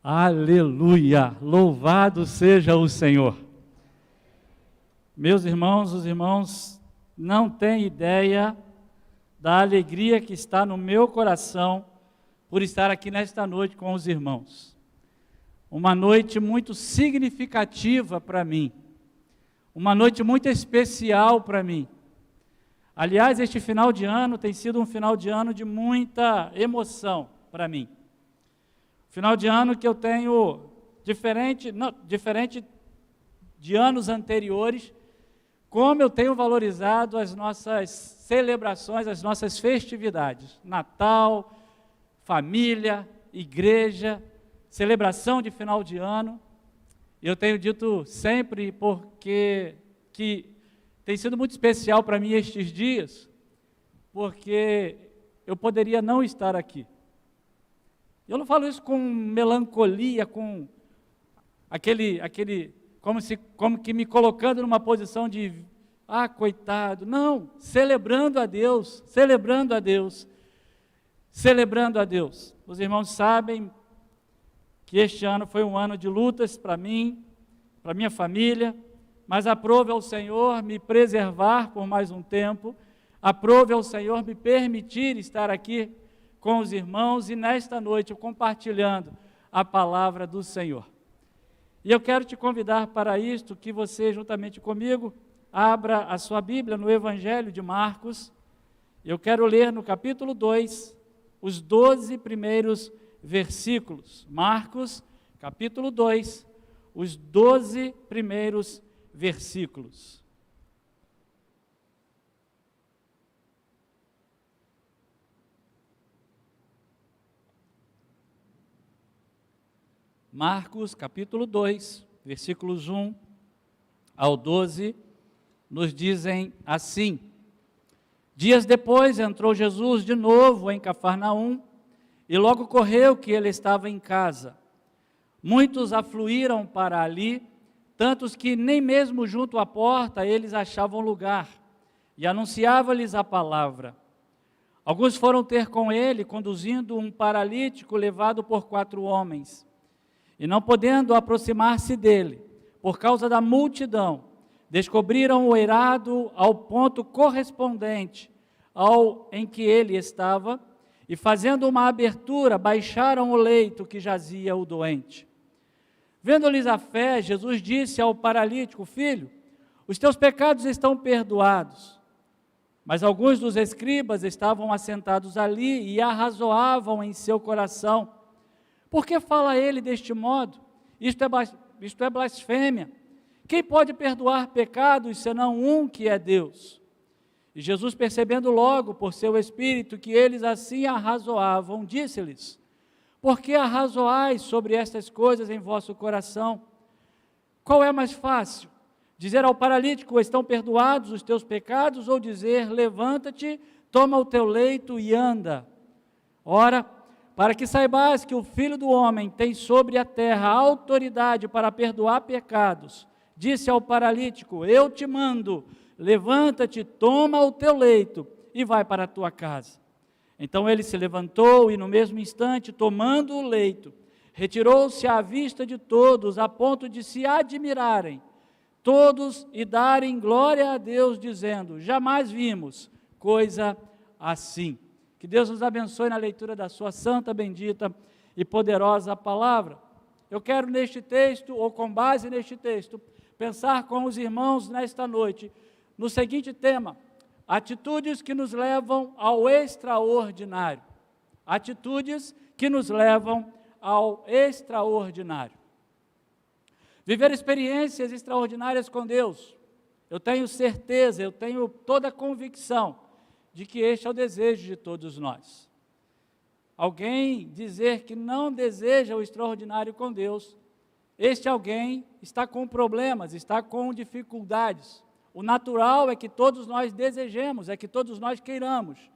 Aleluia! Louvado seja o Senhor. Meus irmãos, os irmãos não têm ideia da alegria que está no meu coração por estar aqui nesta noite com os irmãos. Uma noite muito significativa para mim. Uma noite muito especial para mim. Aliás, este final de ano tem sido um final de ano de muita emoção para mim. Final de ano que eu tenho, diferente de anos anteriores, como eu tenho valorizado as nossas celebrações, as nossas festividades. Natal, família, igreja, celebração de final de ano. Eu tenho dito sempre porque que tem sido muito especial para mim estes dias, porque eu poderia não estar aqui. Eu não falo isso com melancolia, com como que me colocando numa posição de, coitado. Não, celebrando a Deus, celebrando a Deus, celebrando a Deus. Os irmãos sabem que este ano foi um ano de lutas para mim, para minha família, mas aprove ao Senhor me preservar por mais um tempo, aprove ao Senhor me permitir estar aqui com os irmãos e nesta noite compartilhando a palavra do Senhor. E eu quero te convidar para isto, que você juntamente comigo abra a sua Bíblia no Evangelho de Marcos. Eu quero ler no capítulo 2, os 12 primeiros versículos. Marcos, capítulo 2, os 12 primeiros versículos. Marcos, capítulo 2, versículos 1 ao 12, nos dizem assim: Dias depois entrou Jesus de novo em Cafarnaum, e logo correu que ele estava em casa. Muitos afluíram para ali, tantos que nem mesmo junto à porta eles achavam lugar, e anunciava-lhes a palavra. Alguns foram ter com ele, conduzindo um paralítico levado por 4 homens. E não podendo aproximar-se dele, por causa da multidão, descobriram o eirado ao ponto correspondente ao em que ele estava, e fazendo uma abertura, baixaram o leito que jazia o doente. Vendo-lhes a fé, Jesus disse ao paralítico: Filho, os teus pecados estão perdoados. Mas alguns dos escribas estavam assentados ali e arrazoavam em seu coração: Por que fala ele deste modo? Isto é blasfêmia. Quem pode perdoar pecados, senão um que é Deus? E Jesus, percebendo logo por seu espírito que eles assim arrazoavam, disse-lhes: Por que arrazoais sobre estas coisas em vosso coração? Qual é mais fácil? Dizer ao paralítico: Estão perdoados os teus pecados? Ou dizer: Levanta-te, toma o teu leito e anda? Ora, para que saibais que o Filho do Homem tem sobre a terra autoridade para perdoar pecados, disse ao paralítico: Eu te mando, levanta-te, toma o teu leito e vai para a tua casa. Então ele se levantou e no mesmo instante, tomando o leito, retirou-se à vista de todos, a ponto de se admirarem todos e darem glória a Deus, dizendo: Jamais vimos coisa assim. Que Deus nos abençoe na leitura da sua santa, bendita e poderosa palavra. Eu quero neste texto, ou com base neste texto, pensar com os irmãos nesta noite, no seguinte tema: atitudes que nos levam ao extraordinário. Atitudes que nos levam ao extraordinário. Viver experiências extraordinárias com Deus. Eu tenho certeza, eu tenho toda a convicção de que este é o desejo de todos nós. Alguém dizer que não deseja o extraordinário com Deus, este alguém está com problemas, está com dificuldades. O natural é que todos nós desejemos, é que todos nós queiramos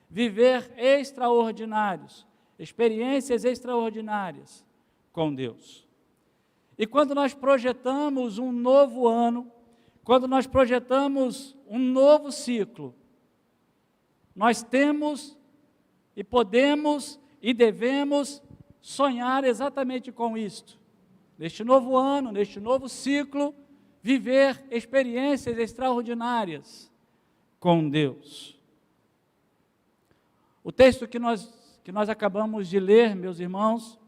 viver extraordinários, experiências extraordinárias com Deus. E quando nós projetamos um novo ano, quando nós projetamos um novo ciclo, nós temos e podemos e devemos sonhar exatamente com isto. Neste novo ano, neste novo ciclo, viver experiências extraordinárias com Deus. O texto que nós acabamos de ler, meus irmãos,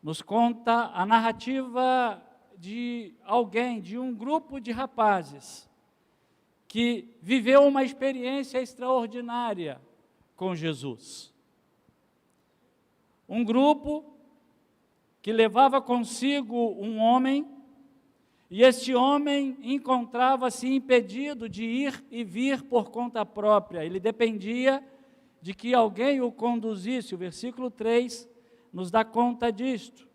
nos conta a narrativa de alguém, de um grupo de rapazes, que viveu uma experiência extraordinária com Jesus. Um grupo que levava consigo um homem, e este homem encontrava-se impedido de ir e vir por conta própria. Ele dependia de que alguém o conduzisse. O versículo 3 nos dá conta disto.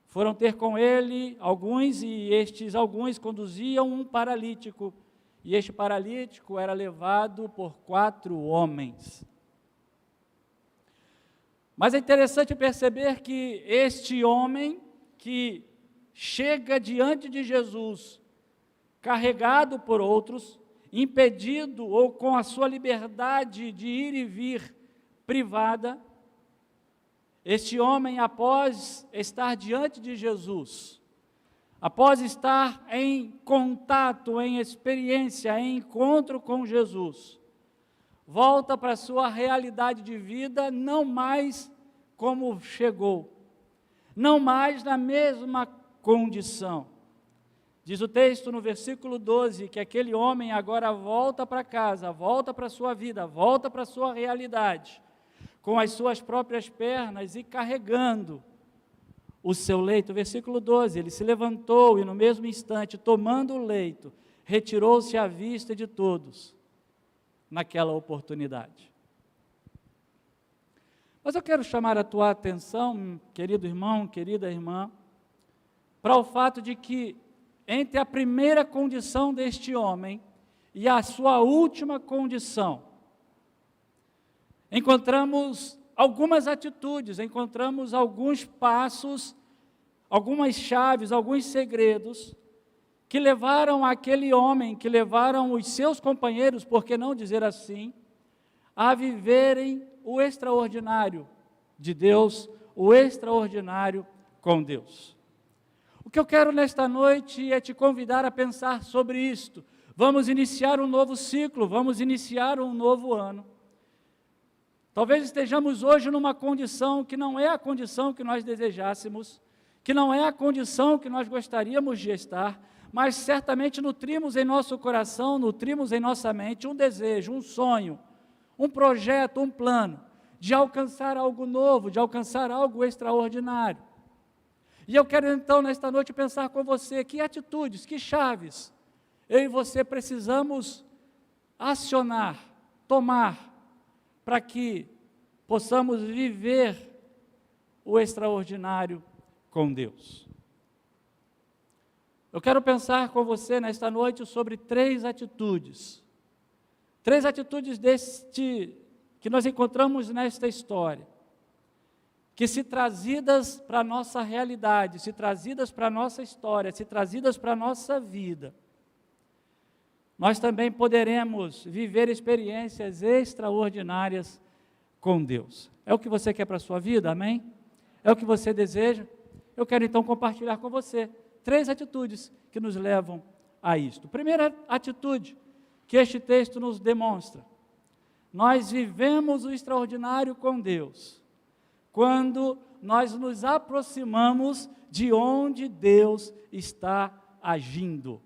Foram ter com ele alguns, e estes alguns conduziam um paralítico, e este paralítico era levado por 4 homens. Mas é interessante perceber que este homem que chega diante de Jesus, carregado por outros, impedido ou com a sua liberdade de ir e vir privada, este homem, após estar diante de Jesus, após estar em contato, em experiência, em encontro com Jesus, volta para a sua realidade de vida, não mais como chegou, não mais na mesma condição. Diz o texto no versículo 12, que aquele homem agora volta para casa, volta para a sua vida, volta para a sua realidade, com as suas próprias pernas e carregando o seu leito. Versículo 12, ele se levantou e no mesmo instante, tomando o leito, retirou-se à vista de todos, naquela oportunidade. Mas eu quero chamar a tua atenção, querido irmão, querida irmã, para o fato de que entre a primeira condição deste homem e a sua última condição, encontramos algumas atitudes, encontramos alguns passos, algumas chaves, alguns segredos, que levaram aquele homem, que levaram os seus companheiros, por que não dizer assim, a viverem o extraordinário de Deus, o extraordinário com Deus. O que eu quero nesta noite é te convidar a pensar sobre isto. Vamos iniciar um novo ciclo, vamos iniciar um novo ano. Talvez estejamos hoje numa condição que não é a condição que nós desejássemos, que não é a condição que nós gostaríamos de estar, mas certamente nutrimos em nosso coração, nutrimos em nossa mente um desejo, um sonho, um projeto, um plano, de alcançar algo novo, de alcançar algo extraordinário. E eu quero então, nesta noite, pensar com você, que atitudes, que chaves, eu e você precisamos acionar, tomar, para que possamos viver o extraordinário com Deus. Eu quero pensar com você nesta noite sobre 3 atitudes. 3 atitudes que nós encontramos nesta história, que se trazidas para a nossa realidade, se trazidas para a nossa história, se trazidas para a nossa vida, nós também poderemos viver experiências extraordinárias com Deus. É o que você quer para a sua vida, amém? É o que você deseja? Eu quero então compartilhar com você 3 atitudes que nos levam a isto. Primeira atitude que este texto nos demonstra: nós vivemos o extraordinário com Deus quando nós nos aproximamos de onde Deus está agindo.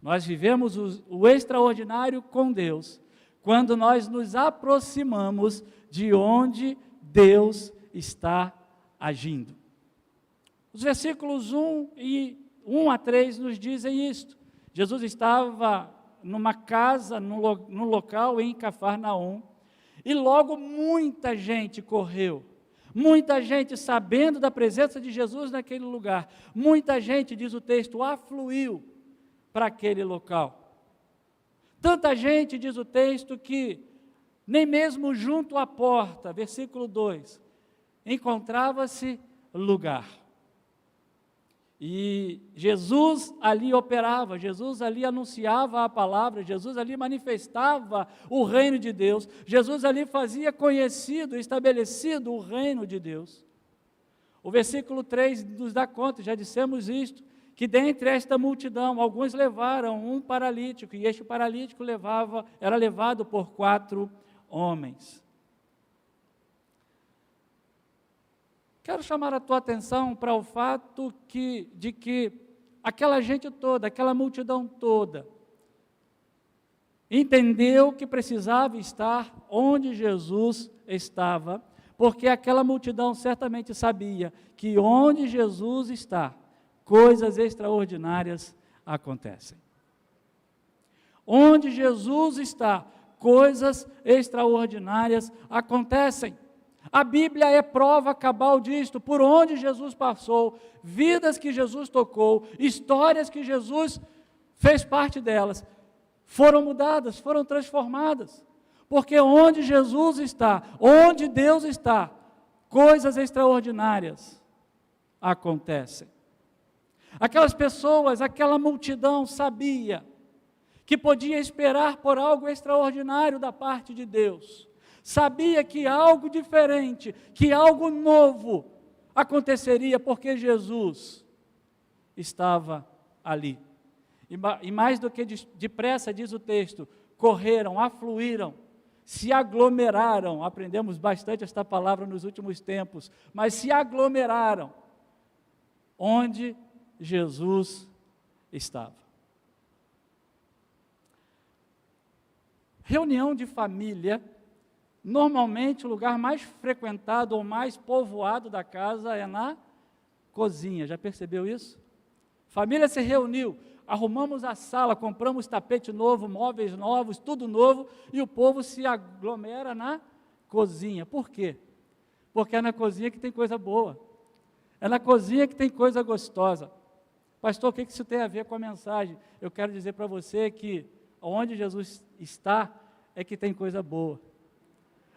Nós vivemos o extraordinário com Deus quando nós nos aproximamos de onde Deus está agindo. Os versículos 1 a 3 nos dizem isto. Jesus estava numa casa, num local em Cafarnaum, e logo muita gente correu. Muita gente, sabendo da presença de Jesus naquele lugar, muita gente, diz o texto, afluiu para aquele local. Tanta gente, diz o texto, que nem mesmo junto à porta, versículo 2, encontrava-se lugar. E Jesus ali operava, Jesus ali anunciava a palavra, Jesus ali manifestava o reino de Deus, Jesus ali fazia conhecido, estabelecido o reino de Deus. O versículo 3 nos dá conta, já dissemos isto, que dentre esta multidão, alguns levaram um paralítico, e este paralítico era levado por 4 homens. Quero chamar a tua atenção para o fato de que aquela gente toda, aquela multidão toda, entendeu que precisava estar onde Jesus estava, porque aquela multidão certamente sabia que onde Jesus está, coisas extraordinárias acontecem. Onde Jesus está, coisas extraordinárias acontecem. A Bíblia é prova cabal disto, por onde Jesus passou, vidas que Jesus tocou, histórias que Jesus fez parte delas, foram mudadas, foram transformadas, porque onde Jesus está, onde Deus está, coisas extraordinárias acontecem. Aquelas pessoas, aquela multidão sabia que podia esperar por algo extraordinário da parte de Deus. Sabia que algo diferente, que algo novo aconteceria, porque Jesus estava ali. E mais do que depressa, diz o texto, correram, afluíram, se aglomeraram, aprendemos bastante esta palavra nos últimos tempos, mas se aglomeraram, onde Jesus estava. Reunião de família, normalmente o lugar mais frequentado ou mais povoado da casa é na cozinha, já percebeu isso? Família se reuniu, arrumamos a sala, compramos tapete novo, móveis novos, tudo novo, e o povo se aglomera na cozinha. Por quê? Porque é na cozinha que tem coisa boa, é na cozinha que tem coisa gostosa. Pastor, o que isso tem a ver com a mensagem? Eu quero dizer para você que onde Jesus está é que tem coisa boa.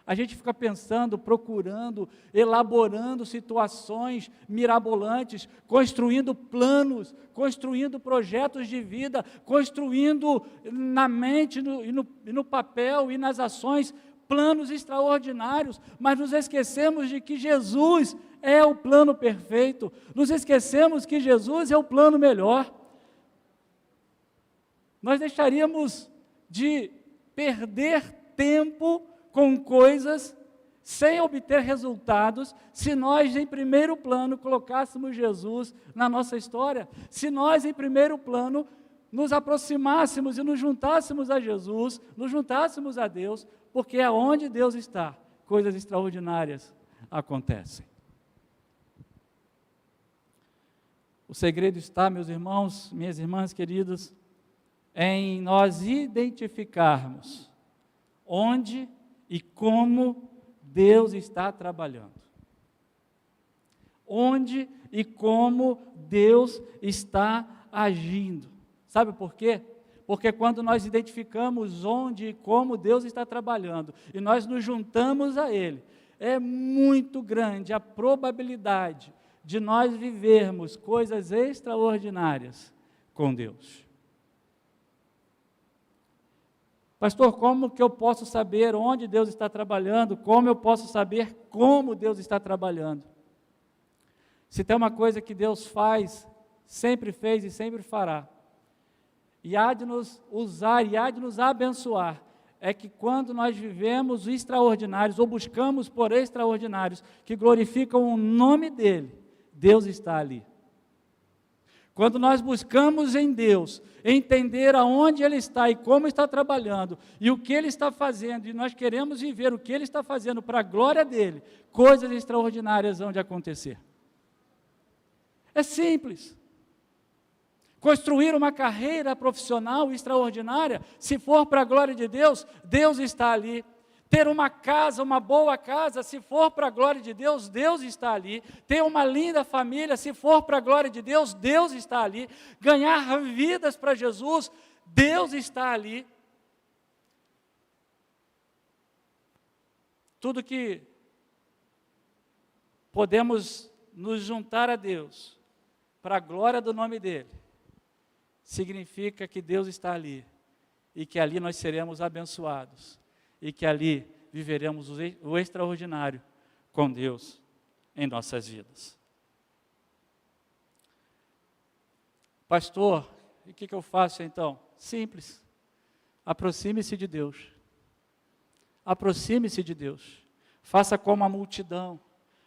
A gente fica pensando, procurando, elaborando situações mirabolantes, construindo planos, construindo projetos de vida, construindo na mente e no papel e nas ações planos extraordinários, mas nos esquecemos de que Jesus é o plano perfeito, nos esquecemos que Jesus é o plano melhor. Nós deixaríamos de perder tempo com coisas sem obter resultados, se nós em primeiro plano colocássemos Jesus na nossa história, se nós em primeiro plano nos aproximássemos e nos juntássemos a Jesus, nos juntássemos a Deus, porque é onde Deus está, coisas extraordinárias acontecem. O segredo está, meus irmãos, minhas irmãs queridas, em nós identificarmos onde e como Deus está trabalhando. Onde e como Deus está agindo. Sabe por quê? Porque quando nós identificamos onde e como Deus está trabalhando, e nós nos juntamos a Ele, é muito grande a probabilidade de nós vivermos coisas extraordinárias com Deus. Pastor, como que eu posso saber onde Deus está trabalhando? Como eu posso saber como Deus está trabalhando? Se tem uma coisa que Deus faz, sempre fez e sempre fará, e há de nos usar, e há de nos abençoar, é que quando nós vivemos extraordinários, ou buscamos por extraordinários, que glorificam o nome dEle, Deus está ali. Quando nós buscamos em Deus, entender aonde Ele está e como está trabalhando, e o que Ele está fazendo, e nós queremos viver o que Ele está fazendo para a glória dEle, coisas extraordinárias vão de acontecer. É simples. Construir uma carreira profissional extraordinária, se for para a glória de Deus, Deus está ali. Ter uma casa, uma boa casa, se for para a glória de Deus, Deus está ali. Ter uma linda família, se for para a glória de Deus, Deus está ali. Ganhar vidas para Jesus, Deus está ali. Tudo que podemos nos juntar a Deus, para a glória do nome dEle, significa que Deus está ali, e que ali nós seremos abençoados, e que ali viveremos o extraordinário com Deus em nossas vidas. Pastor, e o que eu faço então? Simples, aproxime-se de Deus. Aproxime-se de Deus. Faça como a multidão.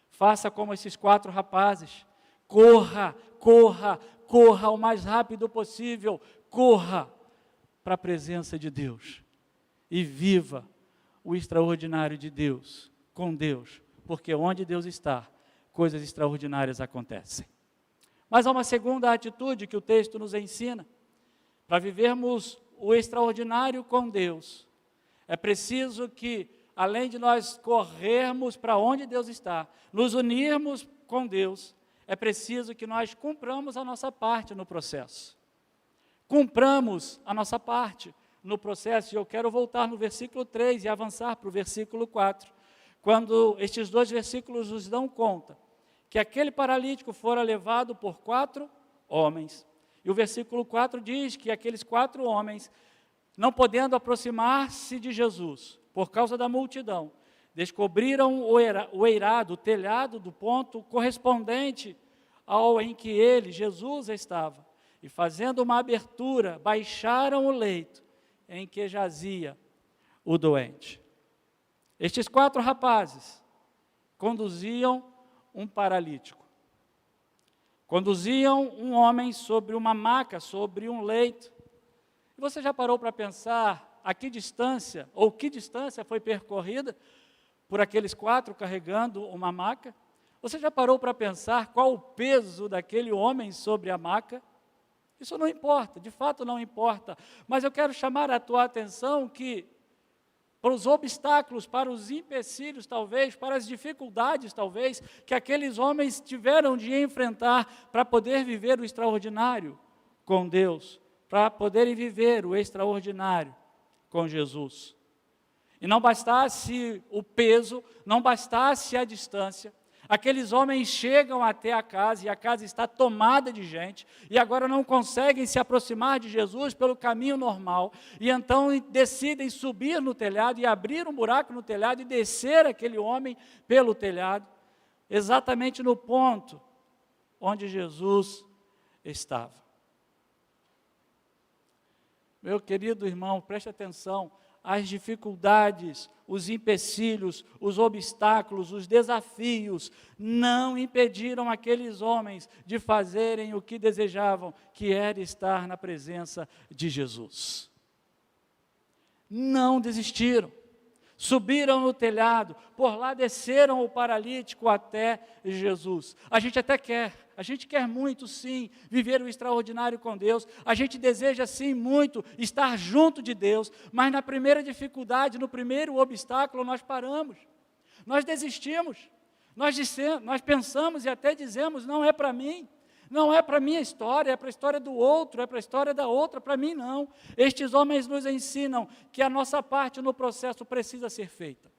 Faça como esses 4 rapazes. Corra, corra, corra o mais rápido possível. Corra para a presença de Deus. E viva o extraordinário de Deus, com Deus. Porque onde Deus está, coisas extraordinárias acontecem. Mas há uma segunda atitude que o texto nos ensina. Para vivermos o extraordinário com Deus, é preciso que, além de nós corrermos para onde Deus está, nos unirmos com Deus, é preciso que nós cumpramos a nossa parte no processo. Cumpramos a nossa parte no processo, e eu quero voltar no versículo 3 e avançar para o versículo 4, quando estes 2 versículos nos dão conta que aquele paralítico fora levado por 4 homens. E o versículo 4 diz que aqueles 4 homens, não podendo aproximar-se de Jesus, por causa da multidão, descobriram o eirado, o telhado do ponto correspondente ao em que ele, Jesus, estava. E fazendo uma abertura, baixaram o leito em que jazia o doente. Estes 4 rapazes conduziam um paralítico. Conduziam um homem sobre uma maca, sobre um leito. E você já parou para pensar a que distância, ou que distância foi percorrida por aqueles 4 carregando uma maca? Você já parou para pensar qual o peso daquele homem sobre a maca? Isso não importa, de fato não importa. Mas eu quero chamar a tua atenção que, para os obstáculos, para os empecilhos talvez, para as dificuldades talvez, que aqueles homens tiveram de enfrentar para poder viver o extraordinário com Deus, para poderem viver o extraordinário com Jesus. E não bastasse o peso, não bastasse a distância, aqueles homens chegam até a casa e a casa está tomada de gente e agora não conseguem se aproximar de Jesus pelo caminho normal e então decidem subir no telhado e abrir um buraco no telhado e descer aquele homem pelo telhado, exatamente no ponto onde Jesus estava. Meu querido irmão, preste atenção, as dificuldades, os empecilhos, os obstáculos, os desafios não impediram aqueles homens de fazerem o que desejavam, que era estar na presença de Jesus. Não desistiram. Subiram no telhado, por lá desceram o paralítico até Jesus. A gente quer muito sim, viver o extraordinário com Deus, a gente deseja sim muito estar junto de Deus, mas na primeira dificuldade, no primeiro obstáculo, nós paramos, nós desistimos, nós pensamos e até dizemos, não é para mim. Não é para a minha história, é para a história do outro, é para a história da outra, para mim não. Estes homens nos ensinam que a nossa parte no processo precisa ser feita.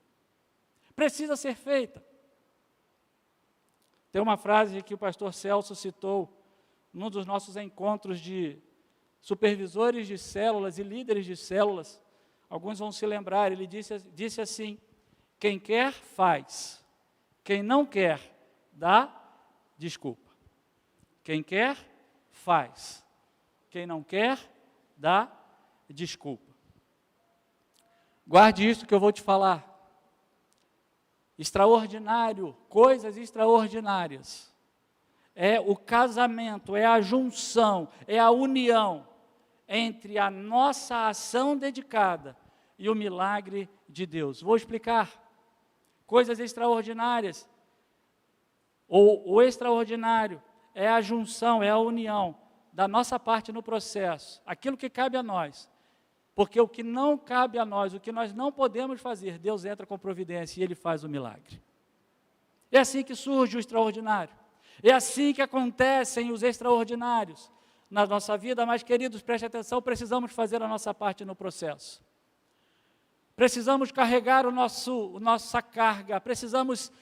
Precisa ser feita. Tem uma frase que o pastor Celso citou num dos nossos encontros de supervisores de células e líderes de células. Alguns vão se lembrar, ele disse assim, quem quer, faz. Quem não quer, dá desculpa. Quem quer, faz. Quem não quer, dá desculpa. Guarde isso que eu vou te falar. Extraordinário, coisas extraordinárias. É o casamento, é a junção, é a união entre a nossa ação dedicada e o milagre de Deus. Vou explicar. Coisas extraordinárias, ou o extraordinário, é a junção, é a união da nossa parte no processo, aquilo que cabe a nós, porque o que não cabe a nós, o que nós não podemos fazer, Deus entra com providência e Ele faz o milagre. É assim que surge o extraordinário, é assim que acontecem os extraordinários na nossa vida, mas queridos, preste atenção, precisamos fazer a nossa parte no processo, precisamos carregar nossa carga, precisamos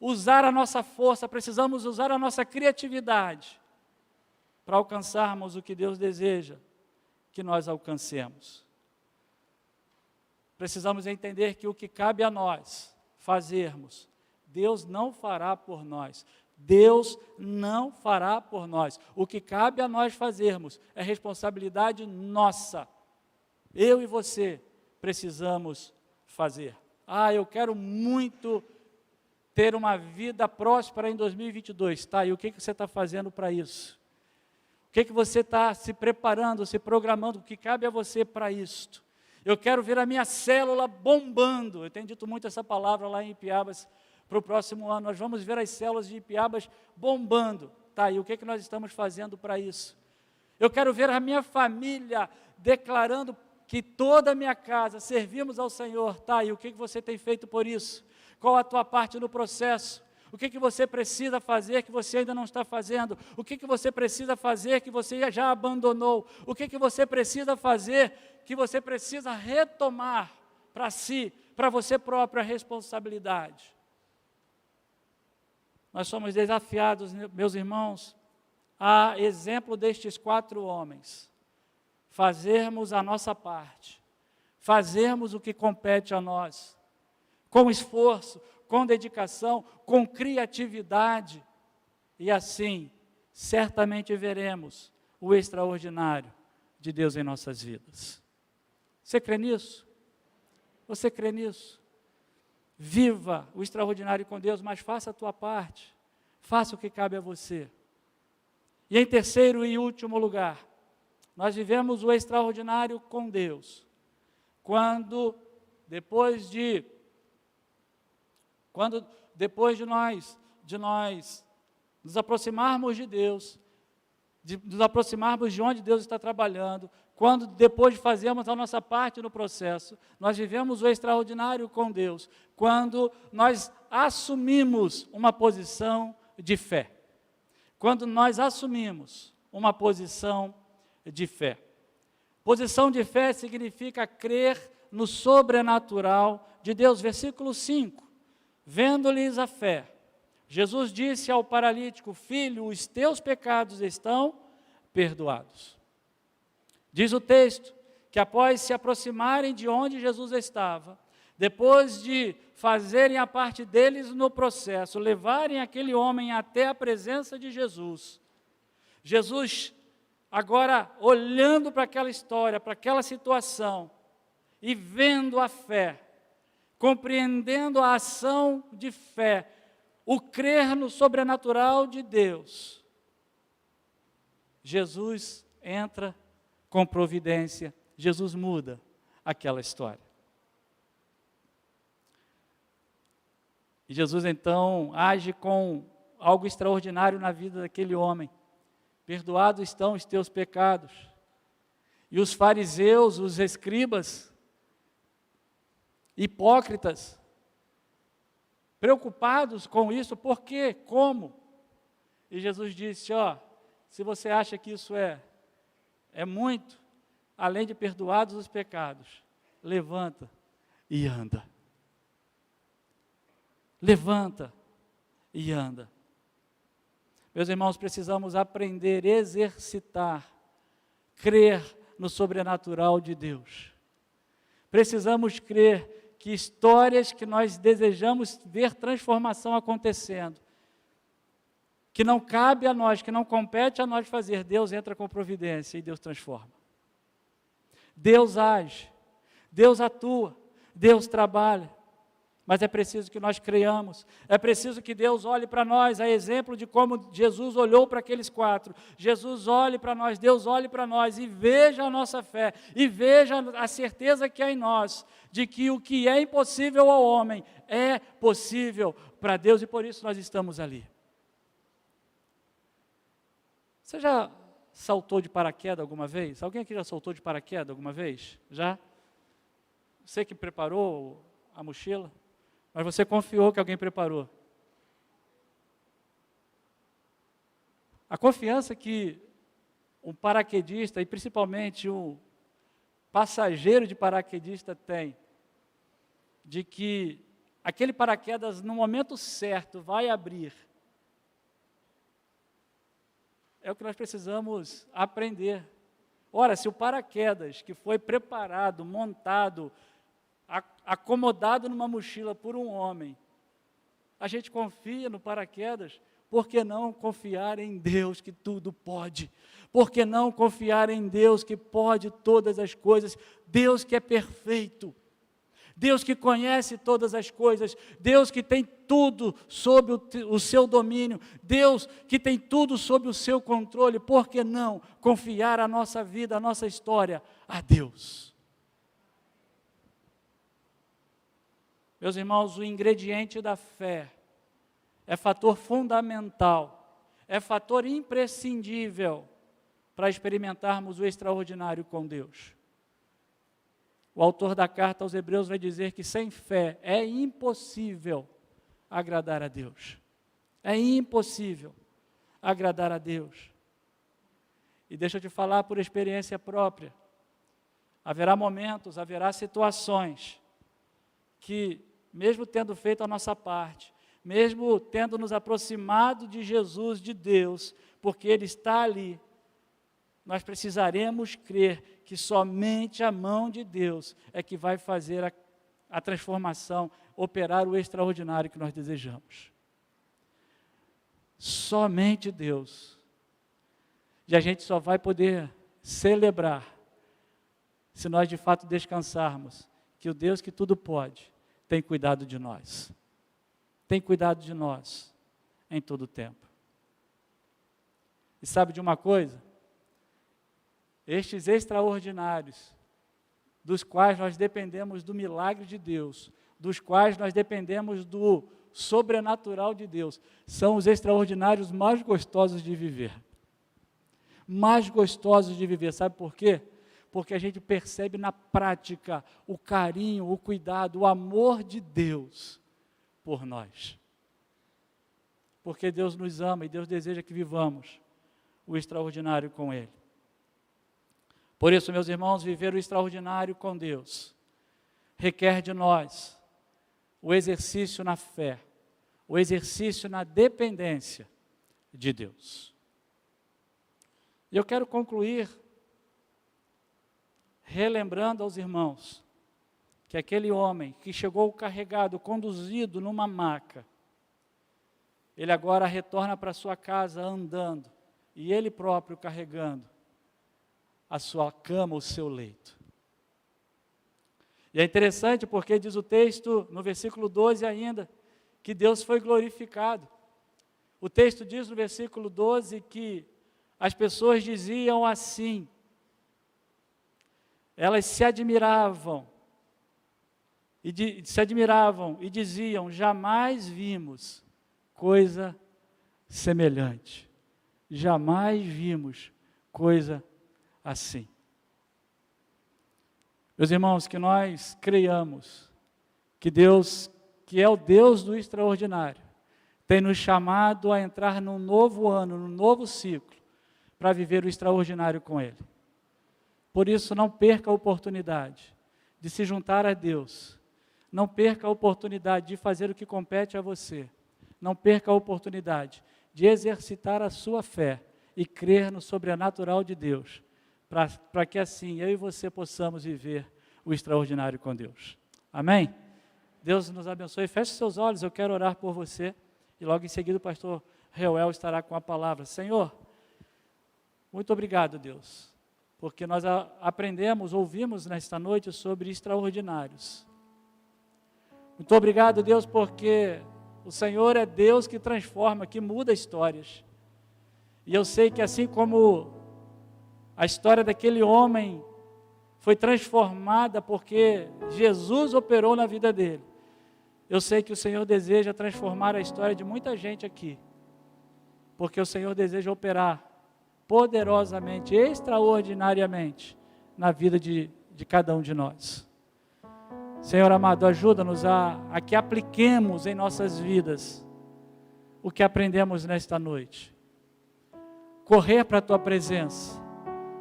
usar a nossa força, precisamos usar a nossa criatividade para alcançarmos o que Deus deseja que nós alcancemos. Precisamos entender que o que cabe a nós fazermos, Deus não fará por nós. Deus não fará por nós. O que cabe a nós fazermos é responsabilidade nossa. Eu e você precisamos fazer. Eu quero muito ter uma vida próspera em 2022. Tá, e o que você está fazendo para isso? O que você está se preparando, se programando? O que cabe a você para isto? Eu quero ver a minha célula bombando. Eu tenho dito muito essa palavra lá em Ipiabas para o próximo ano. Nós vamos ver as células de Ipiabas bombando. Tá, e o que nós estamos fazendo para isso? Eu quero ver a minha família declarando que toda a minha casa servimos ao Senhor. Tá, e o que você tem feito por isso? Qual a tua parte no processo? O que você precisa fazer que você ainda não está fazendo? O que você precisa fazer que você já abandonou? O que você precisa fazer que você precisa retomar para si, para você próprio, a responsabilidade? Nós somos desafiados, meus irmãos, a exemplo destes 4 homens, fazermos a nossa parte, fazermos o que compete a nós, com esforço, com dedicação, com criatividade, e assim, certamente veremos o extraordinário de Deus em nossas vidas. Você crê nisso? Você crê nisso? Viva o extraordinário com Deus, mas faça a tua parte, faça o que cabe a você. E em terceiro e último lugar, nós vivemos o extraordinário com Deus, quando depois de nós nos aproximarmos de Deus, de nos aproximarmos de onde Deus está trabalhando, quando depois de fazermos a nossa parte no processo, nós vivemos o extraordinário com Deus, quando nós assumimos uma posição de fé. Quando nós assumimos uma posição de fé. Posição de fé significa crer no sobrenatural de Deus. Versículo 5. Vendo-lhes a fé, Jesus disse ao paralítico: filho, os teus pecados estão perdoados. Diz o texto que após se aproximarem de onde Jesus estava, depois de fazerem a parte deles no processo, levarem aquele homem até a presença de Jesus, Jesus, agora olhando para aquela história, para aquela situação, e vendo a fé, compreendendo a ação de fé, o crer no sobrenatural de Deus, Jesus entra com providência, Jesus muda aquela história. E Jesus então age com algo extraordinário na vida daquele homem. Perdoados estão os teus pecados. E os fariseus, os escribas, hipócritas, preocupados com isso, por quê? Como? E Jesus disse, se você acha que isso é muito, além de perdoados os pecados, levanta e anda. Levanta e anda. Meus irmãos, precisamos aprender, exercitar, crer no sobrenatural de Deus. Precisamos crer que histórias que nós desejamos ver transformação acontecendo, que não cabe a nós, que não compete a nós fazer, Deus entra com providência e Deus transforma. Deus age, Deus atua, Deus trabalha. Mas é preciso que nós creiamos, é preciso que Deus olhe para nós, a exemplo de como Jesus olhou para aqueles 4. Jesus olhe para nós, Deus olhe para nós e veja a nossa fé, e veja a certeza que há em nós, de que o que é impossível ao homem é possível para Deus, e por isso nós estamos ali. Você já saltou de paraquedas alguma vez? Alguém aqui já saltou de paraquedas alguma vez? Já? Você que preparou a mochila? Mas você confiou que alguém preparou. A confiança que um paraquedista, e principalmente um passageiro de paraquedista tem, de que aquele paraquedas no momento certo vai abrir, é o que nós precisamos aprender. Ora, se o paraquedas que foi preparado, montado, acomodado numa mochila por um homem, a gente confia no paraquedas, Por que não confiar em Deus que tudo pode? Por que não confiar em Deus que pode todas as coisas? Deus que é perfeito, Deus que conhece todas as coisas, Deus que tem tudo sob o seu domínio, Deus que tem tudo sob o seu controle. Por que não confiar a nossa vida, a nossa história a Deus? Meus irmãos, o ingrediente da fé é fator fundamental, é fator imprescindível para experimentarmos o extraordinário com Deus. O autor da carta aos Hebreus vai dizer que sem fé é impossível agradar a Deus. É impossível agradar a Deus. E deixa eu te falar por experiência própria. Haverá momentos, haverá situações que, mesmo tendo feito a nossa parte, mesmo tendo nos aproximado de Jesus, de Deus, porque Ele está ali, nós precisaremos crer que somente a mão de Deus é que vai fazer a transformação, operar o extraordinário que nós desejamos. Somente Deus. E a gente só vai poder celebrar se nós de fato descansarmos que o Deus que tudo pode tem cuidado de nós. Tem cuidado de nós em todo o tempo. E sabe de uma coisa? Estes extraordinários, dos quais nós dependemos do milagre de Deus, dos quais nós dependemos do sobrenatural de Deus, são os extraordinários mais gostosos de viver. Mais gostosos de viver, sabe por quê? Porque a gente percebe na prática o carinho, o cuidado, o amor de Deus por nós. Porque Deus nos ama e Deus deseja que vivamos o extraordinário com Ele. Por isso, meus irmãos, viver o extraordinário com Deus requer de nós o exercício na fé, o exercício na dependência de Deus. E eu quero concluir relembrando aos irmãos que aquele homem que chegou carregado, conduzido numa maca, ele agora retorna para sua casa andando, e ele próprio carregando a sua cama, o seu leito. E é interessante porque diz o texto, no versículo 12 ainda, que Deus foi glorificado. O texto diz no versículo 12 que as pessoas diziam assim, elas se admiravam e diziam, jamais vimos coisa semelhante, jamais vimos coisa assim. Meus irmãos, que nós creiamos que Deus, que é o Deus do extraordinário, tem nos chamado a entrar num novo ano, num novo ciclo, para viver o extraordinário com Ele. Por isso, não perca a oportunidade de se juntar a Deus, não perca a oportunidade de fazer o que compete a você, não perca a oportunidade de exercitar a sua fé e crer no sobrenatural de Deus, para que assim eu e você possamos viver o extraordinário com Deus. Amém? Deus nos abençoe. Feche seus olhos, eu quero orar por você. E logo em seguida o pastor Reuel estará com a palavra. Senhor, muito obrigado, Deus, porque nós aprendemos, ouvimos nesta noite sobre extraordinários. Muito obrigado, Deus, porque o Senhor é Deus que transforma, que muda histórias. E eu sei que assim como a história daquele homem foi transformada porque Jesus operou na vida dele, eu sei que o Senhor deseja transformar a história de muita gente aqui, porque o Senhor deseja operar poderosamente, extraordinariamente, na vida de cada um de nós. Senhor amado, ajuda-nos a que apliquemos em nossas vidas o que aprendemos nesta noite. Correr para a Tua presença,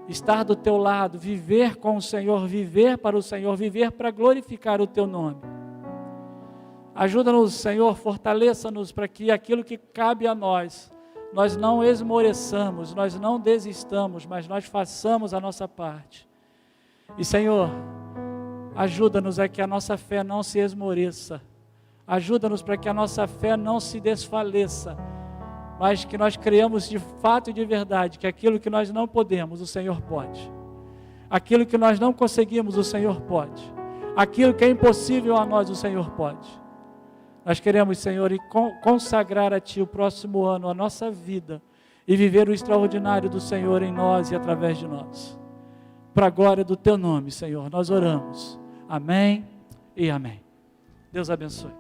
estar do Teu lado, viver com o Senhor, viver para o Senhor, viver para glorificar o Teu nome. Ajuda-nos, Senhor, fortaleça-nos para que aquilo que cabe a nós não esmoreçamos, nós não desistamos, mas nós façamos a nossa parte. E, Senhor, ajuda-nos a que a nossa fé não se esmoreça, ajuda-nos para que a nossa fé não se desfaleça, mas que nós creamos de fato e de verdade que aquilo que nós não podemos, o Senhor pode. Aquilo que nós não conseguimos, o Senhor pode. Aquilo que é impossível a nós, o Senhor pode. Nós queremos, Senhor, consagrar a Ti o próximo ano, a nossa vida, e viver o extraordinário do Senhor em nós e através de nós. Para a glória do Teu nome, Senhor, nós oramos. Amém e amém. Deus abençoe.